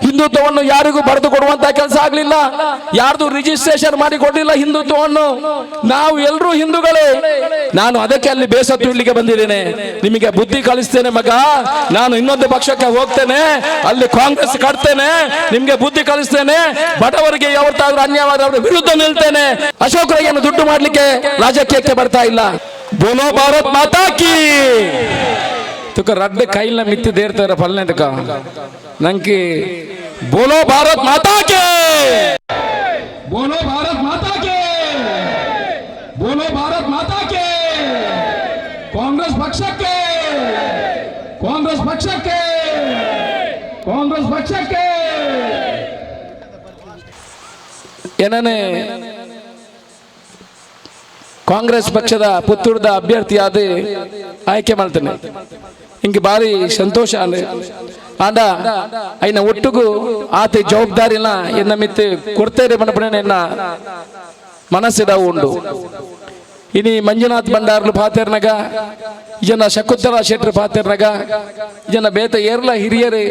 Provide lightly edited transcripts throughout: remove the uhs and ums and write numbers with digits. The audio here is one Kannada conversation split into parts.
ಹಿಂದುತ್ವವನ್ನು ಯಾರಿಗೂ ಬರೆದು ಕೊಡುವಂತ ಕೆಲಸ ಆಗ್ಲಿಲ್ಲ, ಯಾರ್ದು ರಿಜಿಸ್ಟ್ರೇಷನ್ ಮಾಡಿ ಕೊಡಲಿಲ್ಲ ಹಿಂದುತ್ವವನ್ನು. ನಾವು ಎಲ್ಲರೂ ಹಿಂದೂಗಳೇ. ನಾನು ಅದಕ್ಕೆ ಅಲ್ಲಿ ಬೇಸತ್ತು ಇಲ್ಲಿಗೆ ಬಂದಿದ್ದೇನೆ. ನಿಮಗೆ ಬುದ್ಧಿ ಕಲಿಸ್ತೇನೆ ಮಗ, ನಾನು ಇನ್ನೊಂದು ಪಕ್ಷಕ್ಕೆ ಹೋಗ್ತೇನೆ, ಅಲ್ಲಿ ಕಾಂಗ್ರೆಸ್ ಕಟ್ತೇನೆ, ನಿಮ್ಗೆ ಬುದ್ಧಿ ಕಲಿಸ್ತೇನೆ, ಬಡವರಿಗೆ ಯಾವತ್ತಾದ್ರೂ ಅನ್ಯಾಯವಾದ ವಿರುದ್ಧ ನಿಲ್ತೇನೆ. ಅಶೋಕ್ ರೈಯನ್ನು ದುಡ್ಡು ಮಾಡ್ಲಿಕ್ಕೆ ರಾಜಕೀಯಕ್ಕೆ ಬರ್ತಾ ಇಲ್ಲ. ಬೋಲೋ ಭಾರತ್ ಮಾತಾ ಕಿ. ತುಕ ರಡ್ಡೆ ಕೈಲ ಮಿತ್ತಿ ದೇರ್ತಾರ ಫಲ್ನೆ ತುಕ ನಂಗೆ ಬೋಲೋ ಭಾರತ್ ಮಾತಾ ಕೆ, ಬೋಲೋ ಭಾರತ್ ಮಾತಾ ಕೆ, ಬೋಲೋ ಭಾರತ್ ಮಾತಾ ಕೆ. ಕಾಂಗ್ರೆಸ್ ಪಕ್ಷಕ್ಕೆ, ಕಾಂಗ್ರೆಸ್ ಪಕ್ಷಕ್ಕೆ, ಕಾಂಗ್ರೆಸ್ ಪಕ್ಷಕ್ಕೆ. ಏನನೇ ಕಾಂಗ್ರೆಸ್ ಪಕ್ಷದ ಪುತ್ತೂರದ ಅಭ್ಯರ್ಥಿಯಾದ ಆಯ್ಕೆ ಮಾಡ್ತೇನೆ. ಹಿಂಗೆ ಬಾರಿ ಸಂತೋಷ ಆಂಡ ಐನ ಒಟ್ಟಿಗೂ ಆತ ಜವಾಬ್ದಾರಿನ ಎನ್ನ ಮಿತ್ತು ಕೊಡ್ತೇನೆ ಮನಪಣೆ ಎನ್ನ ಮನಸ್ಸಿದ ಉಂಡು. ಇನಿ ಮಂಜುನಾಥ್ ಬಂಡಾರ್ಲು ಪಾತೆರ್ನಗ, ಜನ ಶಕುಂತಲಾ ಶೆಟ್ರು ಪಾತೆರ್ನಗ, ಜನ ಬೇತ ಏರ್ಲ ಹಿರಿಯರು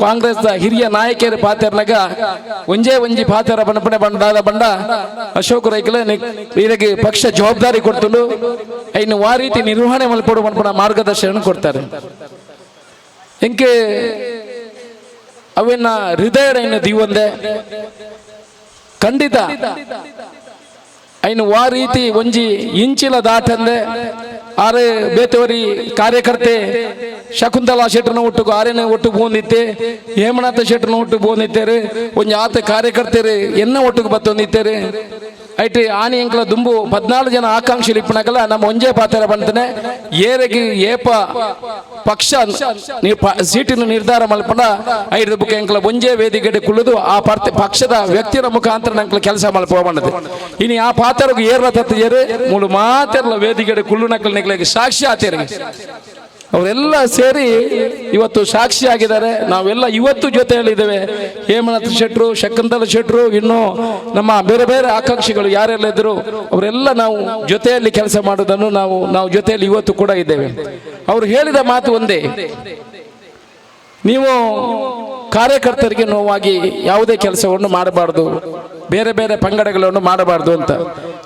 ಕಾಂಗ್ರೆಸ್ ಹಿರಿಯ ನಾಯಕರು ಪಾತೆರ್ನಗ ಒಂಜೇ ಒಂಜಿ ಪಾತೆರ ಬಣಪಣೆ ಬಂಡಾದ ಬಂಡ ಅಶೋಕ್ ರೈಕಲ ಇದಕ್ಕೆ ಪಕ್ಷ ಜವಾಬ್ದಾರಿ ಕೊಡ್ತುಂಡು ಇನ್ನು ಆ ರೀತಿ ನಿರ್ವಹಣೆ ಮಲ್ಪಡು ಬಣಪಣ ಮಾರ್ಗದರ್ಶನ ಕೊಡ್ತಾರೆ. ಇಂಕೆ ಅವೆನ್ನ ಹೃದಯ ದೀವಂದೆ ಖಂಡಿತ ಐನು ಆ ರೀತಿ ಒಂಜಿ ಇಂಚಿಲ ದಾಟಂದೆ ಆರೆ ಬೇತವರಿ ಕಾರ್ಯಕರ್ತೆ ಶಕುಂತಲಾ ಶೆಟ್ಟರ್ನ ಒಟ್ಟಿಗೆ ಆರೇನೆ ಒಟ್ಟಿಗೆ ಬೋಂದಿತ್ತೆ, ಹೇಮನಾಥ ಶೆಟ್ಟರ್ನ ಒಟ್ಟಿಗೆ ಬೋಂದಿತ್ತೇರು, ಒಂಜಿ ಆತ ಕಾರ್ಯಕರ್ತರು ಎನ್ನ ಒಟ್ಟಿಗೆ ಬತ್ತೊಂದಿತ್ತೇರು. ಐಟಿ ಆನಿ ಎಂಕ್ಲ ದುಂಬು 14 ಜನ ಆಕಾಂಕ್ಷಿ ಇಪ್ಪನಕಲ್ಲ ನಮ್ಮ ಒಂಜೇ ಪಾತ್ರ ಬಂತನೆ ಏರೆಗಿ ಏಪ ಪಕ್ಷ ಸೀಟಿನ ನಿರ್ಧಾರ ಮಲ್ಪಂಡ 5 ಬುಕ್ ಎಂಕ್ಲ ಒಂಜೇ ವೇದಿಕೆ ಕುಳಿದು ಆ ಪಕ್ಷದ ವ್ಯಕ್ತಿಯ ಮುಖಾಂತರ ನಂಕ್ಲ ಕೆಲಸ ಮಲ್ಪ ಬಂದದೆ. ಇನಿ ಆ ಪಾತ್ರಗೂ ಏರ್ಲ ತತ್ತೇರು ಮೂಳು ಮಾತೆರ್ಲ ವೇದಿಕೆ ಕುಳ್ಳು ನಕ್ಲ ನಿಕ್ಲಿಗೆ ಸಾಕ್ಷಿ ಆತೇರಿ ಅವರೆಲ್ಲ ಸೇರಿ ಇವತ್ತು ಸಾಕ್ಷಿ ಆಗಿದ್ದಾರೆ. ನಾವೆಲ್ಲ ಇವತ್ತು ಜೊತೆಯಲ್ಲಿದ್ದೇವೆ. ಹೇಮನಾಥ್ ಶೆಟ್ರು, ಶಕುಂತಲಾ ಶೆಟ್ರು, ಇನ್ನು ನಮ್ಮ ಬೇರೆ ಬೇರೆ ಆಕಾಂಕ್ಷಿಗಳು ಯಾರೆಲ್ಲ ಇದ್ರು ಅವರೆಲ್ಲ ನಾವು ಜೊತೆಯಲ್ಲಿ ಕೆಲಸ ಮಾಡೋದನ್ನು ನಾವು ಜೊತೆಯಲ್ಲಿ ಇವತ್ತು ಕೂಡ ಇದ್ದೇವೆ. ಅವರು ಹೇಳಿದ ಮಾತು ಒಂದೇ, ನೀವು ಕಾರ್ಯಕರ್ತರಿಗೆ ನೋವಾಗಿ ಯಾವುದೇ ಕೆಲಸವನ್ನು ಮಾಡಬಾರ್ದು, ಬೇರೆ ಬೇರೆ ಪಂಗಡಗಳನ್ನು ಮಾಡಬಾರ್ದು ಅಂತ.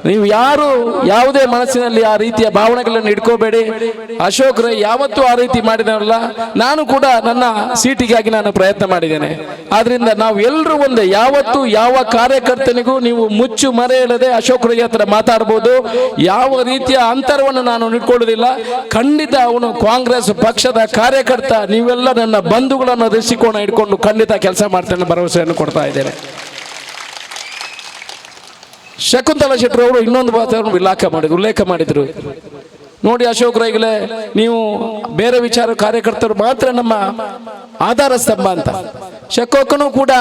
ನೀವು ಯಾರು ಯಾವುದೇ ಮನಸ್ಸಿನಲ್ಲಿ ಆ ರೀತಿಯ ಭಾವನೆಗಳನ್ನು ಇಟ್ಕೋಬೇಡಿ. ಅಶೋಕ್ ರೈ ಯಾವತ್ತೂ ಆ ರೀತಿ ಮಾಡಿದವಲ್ಲ. ನಾನು ಕೂಡ ನನ್ನ ಸೀಟಿಗಾಗಿ ನಾನು ಪ್ರಯತ್ನ ಮಾಡಿದ್ದೇನೆ. ಆದ್ರಿಂದ ನಾವು ಎಲ್ಲರೂ ಒಂದೇ. ಯಾವತ್ತು ಯಾವ ಕಾರ್ಯಕರ್ತನಿಗೂ ನೀವು ಮುಚ್ಚು ಮರೆ ಇಲ್ಲದೆ ಅಶೋಕ್ ರೈ ಹತ್ರ ಮಾತಾಡ್ಬೋದು. ಯಾವ ರೀತಿಯ ಅಂತರವನ್ನು ನಾನು ಇಟ್ಕೊಳ್ಳೋದಿಲ್ಲ. ಖಂಡಿತ ಅವನು ಕಾಂಗ್ರೆಸ್ ಪಕ್ಷದ ಕಾರ್ಯಕರ್ತ. ನೀವೆಲ್ಲ ನನ್ನ ಬಂಧುಗಳನ್ನು ದೃಷ್ಟಿಕೋನ ಇಟ್ಕೊಂಡು ಖಂಡಿತ ಕೆಲಸ ಮಾಡ್ತೇನೆ ಭರವಸೆಯನ್ನು ಕೊಡ್ತಾ ಇದ್ದೇನೆ. ಶಕುಂತಲಾ ಶೆಟ್ಟರು ಅವರು ಇನ್ನೊಂದು ಮಾತನ್ನು ಉಲ್ಲೇಖ ಮಾಡಿದ್ರು. ನೋಡಿ ಅಶೋಕ್ ರೈಗಲೇ, ನೀವು ಬೇರೆ ವಿಚಾರ ಕಾರ್ಯಕರ್ತರು ಮಾತ್ರ ನಮ್ಮ ಆಧಾರ ಸ್ತಂಭ ಅಂತ. ಶಕೋಕನು ಕೂಡ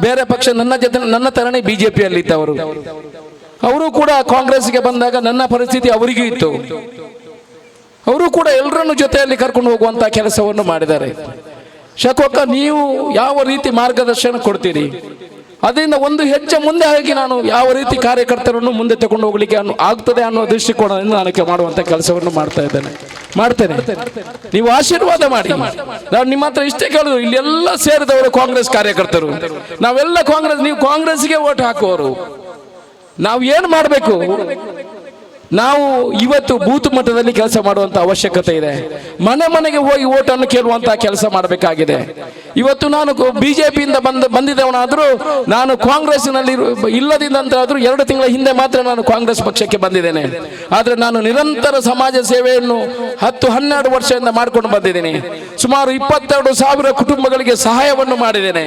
ಬೇರೆ ಪಕ್ಷ ನನ್ನ ಜೊತೆ ನನ್ನ ತರಣಿ ಬಿಜೆಪಿಯಲ್ಲಿ ಇದ್ದವರು. ಅವರು ಕೂಡ ಕಾಂಗ್ರೆಸ್ಗೆ ಬಂದಾಗ ನನ್ನ ಪರಿಸ್ಥಿತಿ ಅವರಿಗೂ ಇತ್ತು. ಅವರು ಕೂಡ ಎಲ್ಲರನ್ನು ಜೊತೆಯಲ್ಲಿ ಕರ್ಕೊಂಡು ಹೋಗುವಂತ ಕೆಲಸವನ್ನು ಮಾಡಿದ್ದಾರೆ. ಶಕೋಕ, ನೀವು ಯಾವ ರೀತಿ ಮಾರ್ಗದರ್ಶನ ಕೊಡ್ತೀರಿ, ಅದರಿಂದ ಒಂದು ಹೆಜ್ಜೆ ಮುಂದೆ ಆಗಿ ನಾನು ಯಾವ ರೀತಿ ಕಾರ್ಯಕರ್ತರನ್ನು ಮುಂದೆ ತಗೊಂಡು ಹೋಗ್ಲಿಕ್ಕೆ ಆಗ್ತದೆ ಅನ್ನೋ ದೃಷ್ಟಿಕೋನದಿಂದ ನಾನು ಮಾಡುವಂತ ಕೆಲಸವನ್ನು ಮಾಡ್ತೇನೆ. ನೀವು ಆಶೀರ್ವಾದ ಮಾಡಿ. ನಾನು ನಿಮ್ಮ ಹತ್ರ ಇಷ್ಟೇ ಕೇಳಿದ್ರು, ಇಲ್ಲಿ ಎಲ್ಲ ಸೇರಿದವರು ಕಾಂಗ್ರೆಸ್ ಕಾರ್ಯಕರ್ತರು, ನಾವೆಲ್ಲ ಕಾಂಗ್ರೆಸ್. ನೀವು ಕಾಂಗ್ರೆಸ್ಗೆ ವೋಟ್ ಹಾಕುವವರು. ನಾವು ಏನು ಮಾಡಬೇಕು, ನಾವು ಇವತ್ತು ಬೂತ್ ಮಟ್ಟದಲ್ಲಿ ಕೆಲಸ ಮಾಡುವಂತ ಅವಶ್ಯಕತೆ ಇದೆ. ಮನೆ ಮನೆಗೆ ಹೋಗಿ ಓಟನ್ನು ಕೇಳುವಂತ ಕೆಲಸ ಮಾಡಬೇಕಾಗಿದೆ. ಇವತ್ತು ನಾನು ಬಿಜೆಪಿಯಿಂದ ಬಂದಿದ್ದವನಾದ್ರೂ ನಾನು ಕಾಂಗ್ರೆಸ್ನಲ್ಲಿ ಇಲ್ಲದಿದ್ದಂತಾದ್ರೂ 2 ತಿಂಗಳ ಹಿಂದೆ ಮಾತ್ರ ನಾನು ಕಾಂಗ್ರೆಸ್ ಪಕ್ಷಕ್ಕೆ ಬಂದಿದ್ದೇನೆ. ಆದ್ರೆ ನಾನು ನಿರಂತರ ಸಮಾಜ ಸೇವೆಯನ್ನು 10-12 ವರ್ಷದಿಂದ ಮಾಡ್ಕೊಂಡು ಬಂದಿದ್ದೇನೆ. ಸುಮಾರು 22,000 ಕುಟುಂಬಗಳಿಗೆ ಸಹಾಯವನ್ನು ಮಾಡಿದ್ದೇನೆ.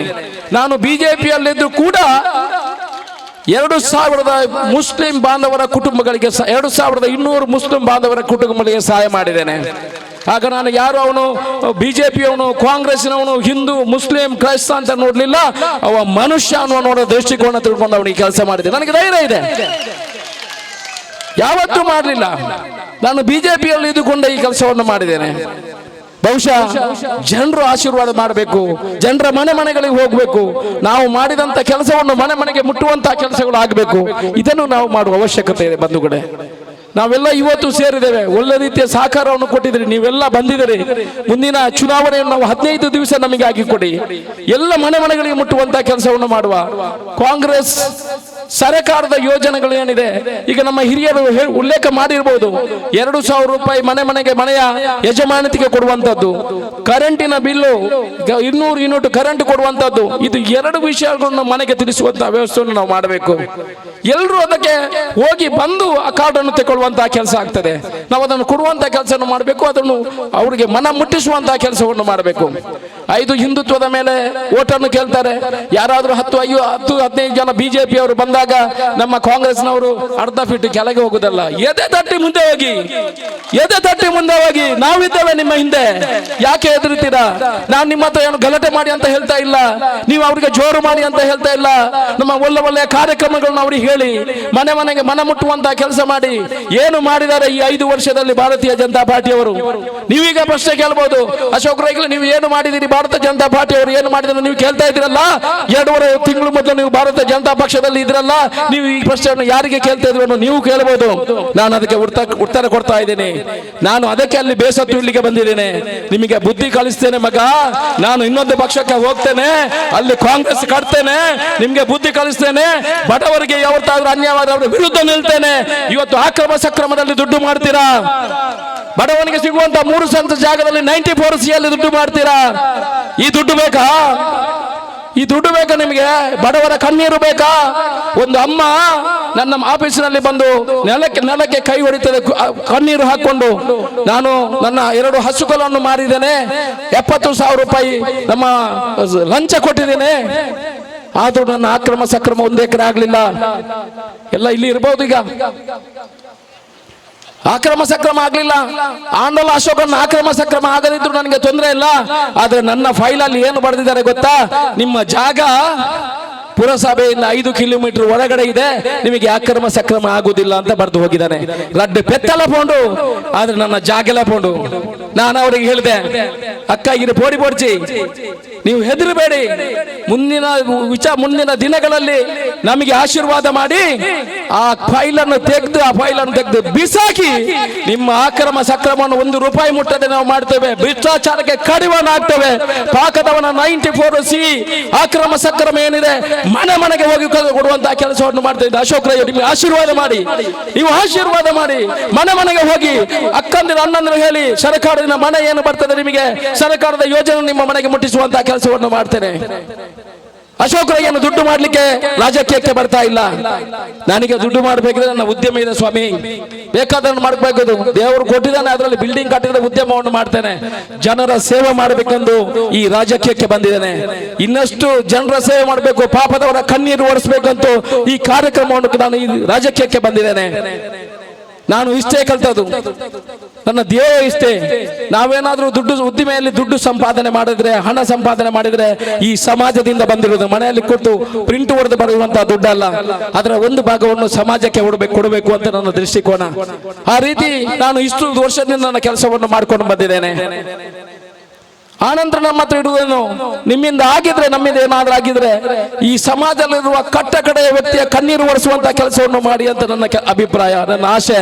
ನಾನು ಬಿಜೆಪಿಯಲ್ಲಿದ್ದು ಕೂಡ 2,000 ಮುಸ್ಲಿಂ ಬಾಂಧವರ ಕುಟುಂಬಗಳಿಗೆ 2,200 ಮುಸ್ಲಿಂ ಬಾಂಧವರ ಕುಟುಂಬಗಳಿಗೆ ಸಹಾಯ ಮಾಡಿದ್ದೇನೆ. ಆಗ ನಾನು ಯಾರು ಅವನು ಬಿಜೆಪಿಯವನು, ಕಾಂಗ್ರೆಸ್ನವನು, ಹಿಂದೂ, ಮುಸ್ಲಿಂ, ಕ್ರೈಸ್ತ ಅಂತ ನೋಡ್ಲಿಲ್ಲ. ಅವ ಮನುಷ್ಯ ಅನ್ನೋ ನೋಡೋ ದೃಷ್ಟಿಕೋನ ತಿಳ್ಕೊಂಡು ಅವನಿಗೆ ಕೆಲಸ ಮಾಡಿದೆ. ನನಗೆ ಧೈರ್ಯ ಇದೆ. ಯಾವತ್ತೂ ಮಾಡಲಿಲ್ಲ. ನಾನು ಬಿಜೆಪಿಯಲ್ಲಿ ಇದ್ದುಕೊಂಡ ಈ ಕೆಲಸವನ್ನು ಮಾಡಿದ್ದೇನೆ. ಬಹುಶಃ ಜನರು ಆಶೀರ್ವಾದ ಮಾಡಬೇಕು, ಜನರ ಮನೆಗಳಿಗೆ ಹೋಗಬೇಕು. ನಾವು ಮಾಡಿದಂತ ಕೆಲಸವನ್ನು ಮನೆಗೆ ಮುಟ್ಟುವಂತಹ ಕೆಲಸಗಳು ಆಗಬೇಕು. ಇದನ್ನು ನಾವು ಮಾಡುವ ಅವಶ್ಯಕತೆ ಇದೆ ಬಂಧುಗಳೇ. ನಾವೆಲ್ಲ ಇವತ್ತು ಸೇರಿದ್ದೇವೆ, ಒಳ್ಳೆ ರೀತಿಯ ಸಹಕಾರವನ್ನು ಕೊಟ್ಟಿದ್ದೀರಿ, ನೀವೆಲ್ಲ ಬಂದಿದ್ದೀರಿ. ಮುಂದಿನ ಚುನಾವಣೆಯನ್ನು ನಾವು 15 ದಿವಸ ನಮಗೆ ಹಾಕಿಕೊಡಿ, ಎಲ್ಲ ಮನೆ ಮನೆಗಳಿಗೆ ಮುಟ್ಟುವಂತ ಕೆಲಸವನ್ನು ಮಾಡುವ. ಕಾಂಗ್ರೆಸ್ ಸರ್ಕಾರದ ಯೋಜನೆಗಳು ಏನಿದೆ, ಈಗ ನಮ್ಮ ಹಿರಿಯರು ಉಲ್ಲೇಖ ಮಾಡಿರಬಹುದು, 2,000 ರೂಪಾಯಿ ಮನೆ ಮನೆಗೆ ಮನೆಯ ಯಜಮಾನತಿಗೆ ಕೊಡುವಂತದ್ದು, ಕರೆಂಟಿನ ಬಿಲ್ಲು 200 ಯೂನಿಟ್ ಕರೆಂಟ್ ಕೊಡುವಂತದ್ದು. ಇದು 2 ವಿಷಯಗಳನ್ನು ಮನೆಗೆ ತಿಳಿಸುವಂತಹ ವ್ಯವಸ್ಥೆಯನ್ನು ನಾವು ಮಾಡಬೇಕು. ಎಲ್ಲರೂ ಅದಕ್ಕೆ ಹೋಗಿ ಬಂದು ಆ ಕಾರ್ಡ್ ಅನ್ನು ತಗೊಳ್ಳುವಂತಹ ಕೆಲಸ ಆಗ್ತದೆ. ನಾವು ಅದನ್ನು ಕೊಡುವಂತಹ ಕೆಲಸವನ್ನು ಮಾಡಬೇಕು, ಅದನ್ನು ಅವರಿಗೆ ಮನ ಮುಟ್ಟಿಸುವಂತಹ ಕೆಲಸವನ್ನು ಮಾಡಬೇಕು. 5 ಹಿಂದುತ್ವದ ಮೇಲೆ ಓಟನ್ನು ಕೇಳ್ತಾರೆ. ಯಾರಾದ್ರೂ 10-15 ಜನ ಬಿಜೆಪಿ ಅವರು ಬಂದಾಗ ನಮ್ಮ ಕಾಂಗ್ರೆಸ್ನವರು ಅರ್ಧ ಫೀಟ್ ಕೆಳಗೆ ಹೋಗುದಲ್ಲ, ಎದೆ ತಟ್ಟಿ ಮುಂದೆ ಹೋಗಿ, ಎದೆ ತಟ್ಟಿ ಮುಂದೆ ಹೋಗಿ, ನಾವಿದ್ದೇವೆ ನಿಮ್ಮ ಹಿಂದೆ, ಯಾಕೆ ಹೆದರ್ತೀರಾ? ನಾವು ನಿಮ್ಮ ಹತ್ರ ಏನು ಗಲಾಟೆ ಮಾಡಿ ಅಂತ ಹೇಳ್ತಾ ಇಲ್ಲ, ನೀವು ಅವರಿಗೆ ಜೋರು ಮಾಡಿ ಅಂತ ಹೇಳ್ತಾ ಇಲ್ಲ. ನಮ್ಮ ಒಳ್ಳೆಯ ಕಾರ್ಯಕ್ರಮಗಳನ್ನ ಅವರಿಗೆ ಹೇಳಿ, ಮನೆ ಮನೆಗೆ ಮನ ಮುಟ್ಟುವಂತಹ ಕೆಲಸ ಮಾಡಿ. ಏನು ಮಾಡಿದ್ದಾರೆ ಈ 5 ವರ್ಷದಲ್ಲಿ ಭಾರತೀಯ ಜನತಾ ಪಾರ್ಟಿಯವರು? ನೀವೀಗ ಪ್ರಶ್ನೆ ಕೇಳಬಹುದು, ಅಶೋಕ್ ರೈಗಳು ನೀವು ಏನು ಮಾಡಿದಿರಿ, ಭಾರತ ಜನತಾ ಪಾರ್ಟಿ ಅವರು ಏನು ಮಾಡಿದ್ರು ನೀವು ಕೇಳ್ತಾ ಇದ್ದೀರಲ್ಲ. 2.5 ತಿಂಗಳು ಮೊದಲು ನೀವು ಭಾರತ ಜನತಾ ಪಕ್ಷದಲ್ಲಿ ಇದ್ರಲ್ಲ, ನೀವು ಈ ಪ್ರಶ್ನೆಯನ್ನು ಯಾರಿಗೆ ಕೇಳ್ತಾ ಇದ್ರು ನೀವು ಕೇಳಬಹುದು. ನಾನು ಅದಕ್ಕೆ ಉತ್ತರ ಕೊಡ್ತಾ ಇದ್ದೀನಿ. ನಾನು ಅದಕ್ಕೆ ಅಲ್ಲಿ ಬೇಸತ್ತು ಇಲ್ಲಿಗೆ ಬಂದಿದ್ದೇನೆ. ನಿಮಗೆ ಬುದ್ಧಿ ಕಲಿಸ್ತೇನೆ ಮಗ, ನಾನು ಇನ್ನೊಂದು ಪಕ್ಷಕ್ಕೆ ಹೋಗ್ತೇನೆ, ಅಲ್ಲಿ ಕಾಂಗ್ರೆಸ್ ಕಟ್ತೇನೆ, ನಿಮ್ಗೆ ಬುದ್ಧಿ ಕಲಿಸ್ತೇನೆ. ಬಡವರಿಗೆ ಯಾವತ್ತಾದ್ರೂ ಅನ್ಯಾಯವಾದವರ ವಿರುದ್ಧ ನಿಲ್ತೇನೆ. ಇವತ್ತು ಅಕ್ರಮ ಸಕ್ರಮದಲ್ಲಿ ದುಡ್ಡು ಮಾಡ್ತೀರಾ, ಬಡವನಿಗೆ ಸಿಗುವಂತ 3 ಸೆಂಟ್ ಜಾಗದಲ್ಲಿ 94C ಅಲ್ಲಿ ದುಡ್ಡು ಮಾಡ್ತೀರಾ. ಈ ದುಡ್ಡು ಬೇಕಾ? ಈ ದುಡ್ಡು ಬೇಕಾ ನಿಮಗೆ? ಬಡವರ ಕಣ್ಣೀರು ಬೇಕಾ? ಒಂದು ಅಮ್ಮ ನನ್ನ ಆಫೀಸಿನಲ್ಲಿ ಬಂದು ನೆಲಕ್ಕೆ ಕೈ ಹೊಡಿತದೆ, ಕಣ್ಣೀರು ಹಾಕೊಂಡು, ನಾನು ನನ್ನ 2 ಹಸುಗಳನ್ನು ಮಾರಿದ್ದೇನೆ, 70,000 ರೂಪಾಯಿ ನಮ್ಮ ಲಂಚ ಕೊಟ್ಟಿದ್ದೇನೆ, ಆದ್ರೂ ನನ್ನ ಅಕ್ರಮ ಸಕ್ರಮ 1 ಎಕರೆ ಆಗ್ಲಿಲ್ಲ. ಎಲ್ಲ ಇಲ್ಲಿ ಇರಬಹುದು. ಈಗ ಅಕ್ರಮ ಸಕ್ರಮ ಆಗ್ಲಿಲ್ಲ, ಆಂಡೋಲ ಅಶೋಕನ ಅಕ್ರಮ ಸಕ್ರಮ ಆಗದಿದ್ರು ನನಗೆ ತೊಂದರೆ ಇಲ್ಲ. ಆದ್ರೆ ನನ್ನ ಫೈಲಲ್ಲಿ ಏನು ಬರೆದಿದ್ದಾರೆ ಗೊತ್ತಾ? ನಿಮ್ಮ ಜಾಗ ಪುರಸಭೆಯಿಂದ 5 ಕಿಲೋಮೀಟರ್ ಒಳಗಡೆ ಇದೆ, ನಿಮಗೆ ಅಕ್ರಮ ಸಕ್ರಮ ಆಗುದಿಲ್ಲ ಅಂತ ಬರೆದು ಹೋಗಿದ್ದಾನೆ. ರಡ್ಡೆ ಪೆತ್ತಲ ಪೋಂಡು, ಆದ್ರೆ ನನ್ನ ಜಾಗೆಲ್ಲ ಪೋಂಡು. ನಾನು ಅವರಿಗೆ ಹೇಳಿದೆ, ಅಕ್ಕ ಇರು ಪೋಡಿ ಪೋಡ್ಚಿ, ನೀವು ಹೆದರಬೇಡಿ, ಮುಂದಿನ ದಿನಗಳಲ್ಲಿ ನಮಗೆ ಆಶೀರ್ವಾದ ಮಾಡಿ ಆ ಫೈಲನ್ನು ತೆಗೆದು ಬಿಸಾಕಿ ನಿಮ್ಮ ಅಕ್ರಮ ಸಕ್ರಮವನ್ನು 1 ರೂಪಾಯಿ ಮುಟ್ಟದೆ ನಾವು ಮಾಡ್ತೇವೆ. ಭ್ರಷ್ಟಾಚಾರಕ್ಕೆ ಕಡಿವಾಣ ಆಗ್ತೇವೆ. ಪಾಕದವನ 94C ಅಕ್ರಮ ಸಕ್ರಮ ಏನಿದೆ ಮನೆ ಮನೆಗೆ ಹೋಗಿ ಕೊಡುವಂತಹ ಕೆಲಸವನ್ನು ಮಾಡ್ತಾ ಇದ್ದ ಅಶೋಕ್ ರೈ, ನಿಮಗೆ ಆಶೀರ್ವಾದ ಮಾಡಿ, ನೀವು ಆಶೀರ್ವಾದ ಮಾಡಿ, ಮನೆ ಮನೆಗೆ ಹೋಗಿ ಅಕ್ಕಂದಿರು ಅಣ್ಣಂದಿರು ಹೇಳಿ, ಸರ್ಕಾರದಿಂದ ಮನೆ ಏನು ಬರ್ತದೆ ನಿಮಗೆ, ಸರ್ಕಾರದ ಯೋಜನೆ ನಿಮ್ಮ ಮನೆಗೆ ಮುಟ್ಟಿಸುವಂತಹ ಕೆಲಸವನ್ನು ಮಾಡ್ತೇನೆ. ಅಶೋಕ್ ರೈಯನ್ನು ದುಡ್ಡು ಮಾಡ್ಲಿಕ್ಕೆ ರಾಜಕೀಯಕ್ಕೆ ಬರ್ತಾ ಇಲ್ಲ. ನನಗೆ ದುಡ್ಡು ಮಾಡಬೇಕಿದ್ರೆ ನನ್ನ ಉದ್ಯಮ ಇದೆ ಸ್ವಾಮಿ, ಬೇಕಾದನ್ನು ಮಾಡಬೇಕು. ದೇವರು ಕೊಟ್ಟಿದ್ದಾನೆ, ಅದರಲ್ಲಿ ಬಿಲ್ಡಿಂಗ್ ಕಟ್ಟಿದ್ರೆ ಉದ್ಯಮವನ್ನು ಮಾಡ್ತೇನೆ. ಜನರ ಸೇವೆ ಮಾಡಬೇಕೆಂದು ಈ ರಾಜಕೀಯಕ್ಕೆ ಬಂದಿದ್ದೇನೆ. ಇನ್ನಷ್ಟು ಜನರ ಸೇವೆ ಮಾಡಬೇಕು, ಪಾಪದವರ ಕಣ್ಣೀರು ಒರೆಸಬೇಕಂತೂ ಈ ಕಾರ್ಯಕ್ರಮವನ್ನು ನಾನು ಈ ರಾಜಕೀಯಕ್ಕೆ ಬಂದಿದ್ದೇನೆ. ನಾನು ಇಷ್ಟೇ ಕಲ್ತದ್ದು, ನನ್ನ ಧ್ಯೇಯ ಇಷ್ಟೇ. ನಾವೇನಾದ್ರೂ ಉದ್ದಿಮೆಯಲ್ಲಿ ದುಡ್ಡು ಸಂಪಾದನೆ ಮಾಡಿದ್ರೆ, ಹಣ ಸಂಪಾದನೆ ಮಾಡಿದ್ರೆ ಈ ಸಮಾಜದಿಂದ ಬಂದಿರುವುದು, ಮನೆಯಲ್ಲಿ ಕೊಟ್ಟು ಪ್ರಿಂಟ್ ಹೊಡೆದು ಬರುವಂತಹ ದುಡ್ಡಲ್ಲ, ಅದರ ಒಂದು ಭಾಗವನ್ನು ಸಮಾಜಕ್ಕೆ ಕೊಡಬೇಕು ಅಂತ ನನ್ನ ದೃಷ್ಟಿಕೋನ. ಆ ರೀತಿ ನಾನು ಇಷ್ಟು ವರ್ಷದಿಂದ ನನ್ನ ಕೆಲಸವನ್ನು ಮಾಡ್ಕೊಂಡು ಬಂದಿದ್ದೇನೆ. ಆನಂತರ ನಮ್ಮ ಹತ್ರ ಇಡುವುದೇನು, ನಿಮ್ಮಿಂದ ಆಗಿದ್ರೆ, ನಮ್ಮಿಂದ ಏನಾದ್ರೂ ಆಗಿದ್ರೆ ಈ ಸಮಾಜದಲ್ಲಿರುವ ಕಟ್ಟ ಕಡೆಯ ವ್ಯಕ್ತಿಯ ಕಣ್ಣೀರು ಒರೆಸುವಂತಹ ಕೆಲಸವನ್ನು ಮಾಡಿ ಅಂತ ನನ್ನ ಅಭಿಪ್ರಾಯ, ನನ್ನ ಆಶೆ.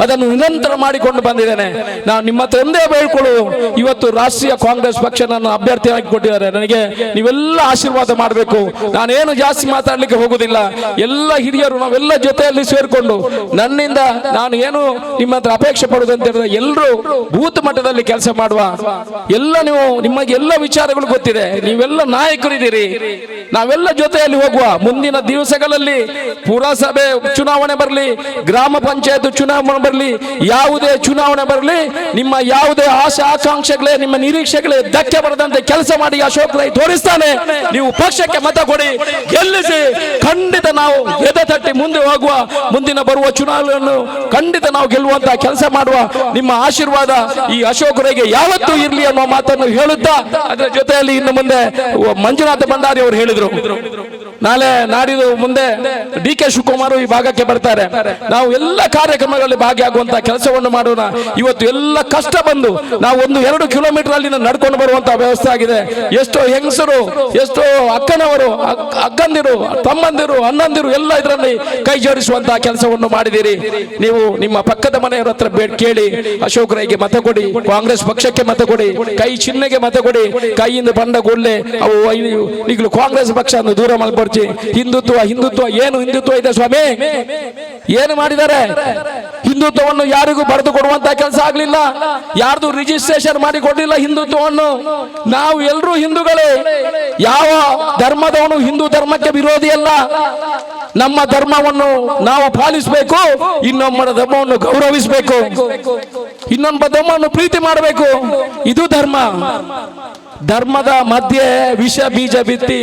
ಅದನ್ನು ನಿರಂತರ ಮಾಡಿಕೊಂಡು ಬಂದಿದ್ದೇನೆ. ನಾನು ನಿಮ್ಮ ಹತ್ರ ಒಂದೇ ಬೇಡ್ಕೊಳ್ಳು, ಇವತ್ತು ರಾಷ್ಟ್ರೀಯ ಕಾಂಗ್ರೆಸ್ ಪಕ್ಷ ನನ್ನ ಅಭ್ಯರ್ಥಿಯಾಗಿ ಕೊಟ್ಟಿದ್ದಾರೆ, ನನಗೆ ನೀವೆಲ್ಲ ಆಶೀರ್ವಾದ ಮಾಡಬೇಕು. ನಾನೇನು ಜಾಸ್ತಿ ಮಾತಾಡ್ಲಿಕ್ಕೆ ಹೋಗುದಿಲ್ಲ. ಎಲ್ಲ ಹಿರಿಯರು ನಾವೆಲ್ಲ ಜೊತೆಯಲ್ಲಿ ಸೇರ್ಕೊಂಡು, ನನ್ನಿಂದ ನಾನು ಏನು ನಿಮ್ಮ ಹತ್ರ ಅಪೇಕ್ಷೆ ಪಡುವುದಂತ ಹೇಳಿದ್ರೆ, ಎಲ್ಲರೂ ಬೂತ್ ಮಟ್ಟದಲ್ಲಿ ಕೆಲಸ ಮಾಡುವ. ಎಲ್ಲ ನಿಮಗೆ ಎಲ್ಲ ವಿಚಾರಗಳು ಗೊತ್ತಿದೆ, ನೀವೆಲ್ಲ ನಾಯಕರಿದ್ದೀರಿ, ನಾವೆಲ್ಲ ಜೊತೆಯಲ್ಲಿ ಹೋಗುವ. ಮುಂದಿನ ದಿವಸಗಳಲ್ಲಿ ಪುರಸಭೆ ಚುನಾವಣೆ ಬರಲಿ, ಗ್ರಾಮ ಪಂಚಾಯತ್ ಚುನಾವಣೆ ಬರಲಿ, ಯಾವುದೇ ಚುನಾವಣೆ ಬರಲಿ, ನಿಮ್ಮ ಯಾವುದೇ ಆಶೆ ಆಕಾಂಕ್ಷೆಗಳೇ, ನಿಮ್ಮ ನಿರೀಕ್ಷೆಗಳೇ ಧಕ್ಕೆ ಬರದಂತೆ ಕೆಲಸ ಮಾಡಿ ಅಶೋಕ್ ರೈ ತೋರಿಸ್ತಾನೆ. ನೀವು ಪಕ್ಷಕ್ಕೆ ಮತ ಕೊಡಿ, ಗೆಲ್ಲಿಸಿ. ಖಂಡಿತ ನಾವು ಎದೆ ತಟ್ಟಿ ಮುಂದೆ ಹೋಗುವ. ಮುಂದಿನ ಬರುವ ಚುನಾವಣೆಯನ್ನು ಖಂಡಿತ ನಾವು ಗೆಲ್ಲುವಂತಹ ಕೆಲಸ ಮಾಡುವ. ನಿಮ್ಮ ಆಶೀರ್ವಾದ ಈ ಅಶೋಕ್ ರೈಗೆ ಯಾವತ್ತೂ ಇರಲಿ ಅನ್ನೋ ಮಾತನ್ನು ಹೇಳುತ್ತಾ, ಅದರ ಜೊತೆಯಲ್ಲಿ ಇನ್ನು ಮುಂದೆ ಮಂಜುನಾಥ ಭಂಡಾರಿ ಅವರು ಹೇಳಿದರು. ನಾಳೆ ನಾಡಿದ್ದು ಮುಂದೆ ಡಿ.ಕೆ. ಶಿವಕುಮಾರ್ ಈ ಭಾಗಕ್ಕೆ ಬರ್ತಾರೆ. ನಾವು ಎಲ್ಲ ಕಾರ್ಯಕ್ರಮಗಳಲ್ಲಿ ಭಾಗಿಯಾಗುವಂತ ಕೆಲಸವನ್ನು ಮಾಡೋಣ. ಇವತ್ತು ಎಲ್ಲ ಕಷ್ಟ ಬಂದು ನಾವು 1-2 ಕಿಲೋಮೀಟರ್ ಅಲ್ಲಿ ನಡ್ಕೊಂಡು ಬರುವಂತಹ ವ್ಯವಸ್ಥೆ ಆಗಿದೆ. ಎಷ್ಟೋ ಹೆಂಗಸರು, ಎಷ್ಟೋ ಅಕ್ಕನವರು, ಅಕ್ಕಂದಿರು, ತಮ್ಮಂದಿರು, ಅಣ್ಣಂದಿರು ಎಲ್ಲ ಇದರಲ್ಲಿ ಕೈ ಜೋಡಿಸುವಂತಹ ಕೆಲಸವನ್ನು ಮಾಡಿದಿರಿ. ನೀವು ನಿಮ್ಮ ಪಕ್ಕದ ಮನೆಯವರ ಹತ್ರ ಕೇಳಿ, ಅಶೋಕ್ ರೈಗೆ ಮತ ಕೊಡಿ, ಕಾಂಗ್ರೆಸ್ ಪಕ್ಷಕ್ಕೆ ಮತ ಕೊಡಿ, ಕೈ ಚಿಹ್ನೆಗೆ ಮತ ಕೊಡಿ. ಕೈಯಿಂದ ಬಂಡ ಕೂಡಲೇ ಅವು ಈಗಲೂ ಕಾಂಗ್ರೆಸ್ ಪಕ್ಷ ದೂರ ಮಲ್ಪಡ್ಚಿ. ಹಿಂದುತ್ವ ಏನು ಹಿಂದುತ್ವ ಇದೆ ಸ್ವಾಮಿ? ಏನು ಮಾಡಿದ್ದಾರೆ? ಹಿಂದುತ್ವವನ್ನು ಯಾರಿಗೂ ಬರೆದು ಕೊಡುವಂತ ಕೆಲಸ ಆಗ್ಲಿಲ್ಲ, ಯಾರ್ದು ರಿಜಿಸ್ಟ್ರೇಷನ್ ಮಾಡಿ ಕೊಡಲಿಲ್ಲ ಹಿಂದುತ್ವವನ್ನು. ನಾವು ಎಲ್ಲರೂ ಹಿಂದೂಗಳೇ. ಯಾವ ಧರ್ಮದವನು ಹಿಂದೂ ಧರ್ಮಕ್ಕೆ ವಿರೋಧಿ ಅಲ್ಲ. ನಮ್ಮ ಧರ್ಮವನ್ನು ನಾವು ಪಾಲಿಸಬೇಕು, ಇನ್ನೊಬ್ಬರ ಧರ್ಮವನ್ನು ಗೌರವಿಸಬೇಕು, ಇನ್ನೊಬ್ಬ ಧರ್ಮವನ್ನು ಪ್ರೀತಿ ಮಾಡಬೇಕು. ಇದು ಧರ್ಮ. ಧರ್ಮದ ಮಧ್ಯೆ ವಿಷ ಬೀಜ ಬಿತ್ತಿ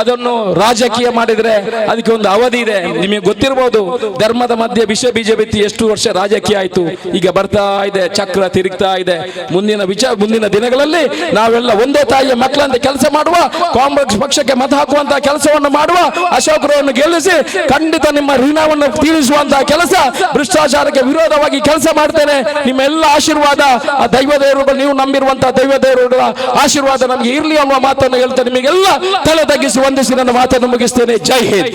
ಅದನ್ನು ರಾಜಕೀಯ ಮಾಡಿದ್ರೆ ಅದಕ್ಕೆ ಒಂದು ಅವಧಿ ಇದೆ. ನಿಮಗೆ ಗೊತ್ತಿರಬಹುದು, ಧರ್ಮದ ಮಧ್ಯೆ ವಿಷ ಬೀಜ ಬಿತ್ತಿ ಎಷ್ಟು ವರ್ಷ ರಾಜಕೀಯ ಆಯ್ತು. ಈಗ ಬರ್ತಾ ಇದೆ, ಚಕ್ರ ತಿರುಗ್ತಾ ಇದೆ. ಮುಂದಿನ ದಿನಗಳಲ್ಲಿ ನಾವೆಲ್ಲ ಒಂದೇ ತಾಯಿಯ ಮಕ್ಕಳಂತೆ ಕೆಲಸ ಮಾಡುವ, ಕಾಂಗ್ರೆಸ್ ಪಕ್ಷಕ್ಕೆ ಮತ ಹಾಕುವಂತಹ ಕೆಲಸವನ್ನು ಮಾಡುವ, ಅಶೋಕರನ್ನು ಗೆಲ್ಲಿಸಿ ಖಂಡಿತ ನಿಮ್ಮ ಋಣವನ್ನು ತೀರಿಸುವಂತಹ ಕೆಲಸ, ಭ್ರಷ್ಟಾಚಾರಕ್ಕೆ ವಿರೋಧವಾಗಿ ಕೆಲಸ ಮಾಡ್ತೇನೆ. ನಿಮ್ಮೆಲ್ಲ ಆಶೀರ್ವಾದ, ಆ ದೈವ ದೇವರುಗಳು, ನೀವು ನಂಬಿರುವಂತಹ ದೈವ ದೇವರುಗಳ ಆಶೀರ್ವಾದ ನಮಗೆ ಇರಲಿ ಅನ್ನುವ ಮಾತನ್ನು ಹೇಳ್ತೇನೆ. ನಿಮಗೆಲ್ಲ ತಲೆ ತಗ್ಗಿಸಿ ವಂದಿಸಿ ನನ್ನ ಮಾತನ್ನು ಮುಗಿಸ್ತೇನೆ. ಜೈ ಹಿಂದ್.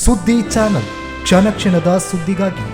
ಸುದ್ದಿ ಚಾನಲ್, ಕ್ಷಣ ಕ್ಷಣದ ಸುದ್ದಿಗಾಗಿ.